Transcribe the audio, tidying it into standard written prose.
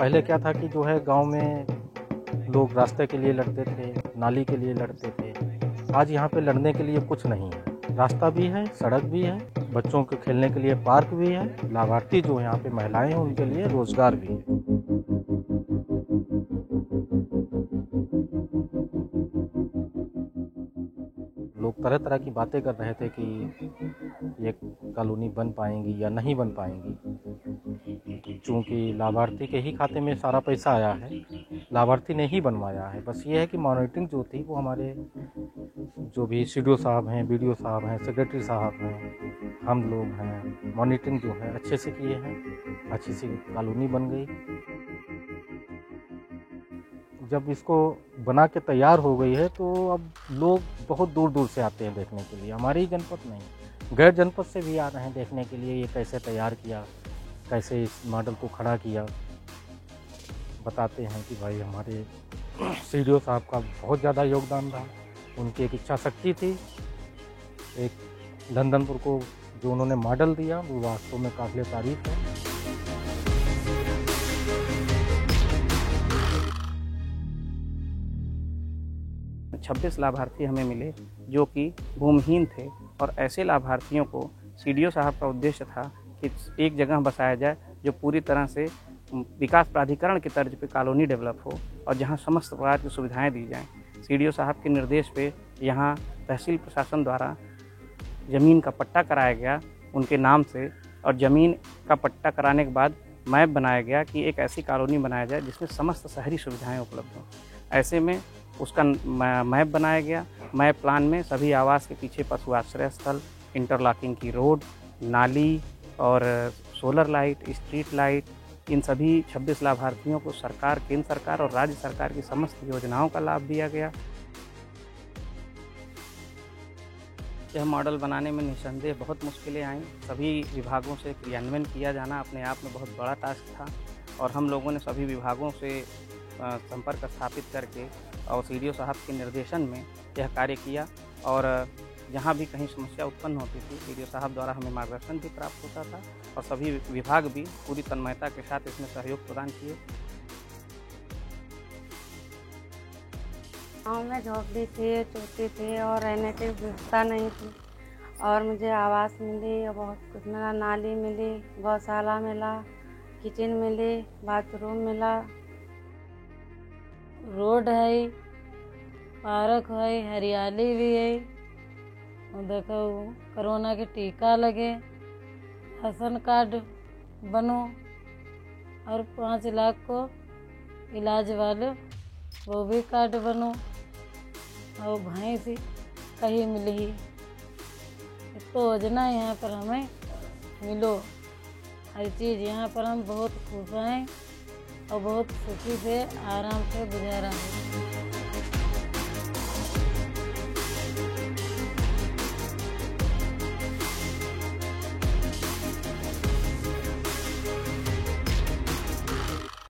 पहले क्या था कि जो है गांव में लोग रास्ते के लिए लड़ते थे, नाली के लिए लड़ते थे। आज यहाँ पे लड़ने के लिए कुछ नहीं है, रास्ता भी है, सड़क भी है, बच्चों के खेलने के लिए पार्क भी है, लाभार्थी जो यहाँ पे महिलाएं हैं उनके लिए रोजगार भी है। लोग तरह तरह की बातें कर रहे थे कि ये कॉलोनी बन पाएंगी या नहीं बन पाएंगी, चूँकि लाभार्थी के ही खाते में सारा पैसा आया है, लाभार्थी ने ही बनवाया है। बस ये है कि मॉनिटरिंग जो थी वो हमारे जो भी सीडीओ साहब हैं, बीडीओ साहब हैं, सेक्रेटरी साहब हैं, हम लोग हैं, मॉनिटरिंग जो है अच्छे से किए हैं, अच्छी सी कॉलोनी बन गई। जब इसको बना के तैयार हो गई है तो अब लोग बहुत दूर दूर से आते हैं देखने के लिए, हमारी जनपद नहीं, गैर जनपद से भी आ रहे हैं देखने के लिए ये कैसे तैयार किया, कैसे इस मॉडल को खड़ा किया। बताते हैं कि भाई हमारे सीडीओ साहब का बहुत ज़्यादा योगदान रहा, उनकी एक इच्छा शक्ति थी। एक लंदनपुर को जो उन्होंने मॉडल दिया वो वास्तव में काबिल तारीफ है। 26 लाभार्थी हमें मिले जो कि भूमिहीन थे, और ऐसे लाभार्थियों को सीडीओ साहब का उद्देश्य था कि एक जगह बसाया जाए जो पूरी तरह से विकास प्राधिकरण की तर्ज पे कॉलोनी डेवलप हो और जहां समस्त प्रकार की सुविधाएं दी जाएं। सीडीओ साहब के निर्देश पे यहाँ तहसील प्रशासन द्वारा ज़मीन का पट्टा कराया गया उनके नाम से, और ज़मीन का पट्टा कराने के बाद मैप बनाया गया कि एक ऐसी कॉलोनी बनाया जाए जिसमें समस्त शहरी सुविधाएं उपलब्ध हों। ऐसे में उसका मैप बनाया गया। मैप प्लान में सभी आवास के पीछे पशु आश्रय स्थल, इंटरलॉकिंग की रोड, नाली और सोलर लाइट, स्ट्रीट लाइट, इन सभी 26 लाभार्थियों को सरकार, केंद्र सरकार और राज्य सरकार की समस्त योजनाओं का लाभ दिया गया। यह मॉडल बनाने में निस्संदेह बहुत मुश्किलें आईं। सभी विभागों से क्रियान्वयन किया जाना अपने आप में बहुत बड़ा टास्क था, और हम लोगों ने सभी विभागों से संपर्क स्थापित करके और सीडीओ साहब के निर्देशन में यह कार्य किया, और जहाँ भी कहीं समस्या उत्पन्न होती थी सीडीओ साहब द्वारा हमें मार्गदर्शन भी प्राप्त होता था, और सभी विभाग भी पूरी तन्मयता के साथ इसमें सहयोग प्रदान किए। गाँव में झोपड़ी थी, चोटी थी और रहने की व्यवस्था नहीं थी, और मुझे आवास मिली और बहुत कुछ मिला। नाली मिली, गौशाला मिला, किचन मिली, बाथरूम मिला, रोड है, पार्क है, हरियाली भी है, और देखो कोरोना के टीका लगे, राशन कार्ड बनो, और 5 लाख को इलाज वाले वो भी कार्ड बनो, और भैंस कहीं मिली ही तो योजना यहाँ पर हमें मिलो। हर चीज़ यहाँ पर हम बहुत खुश हैं और बहुत सुखी से आराम से गुजारा है।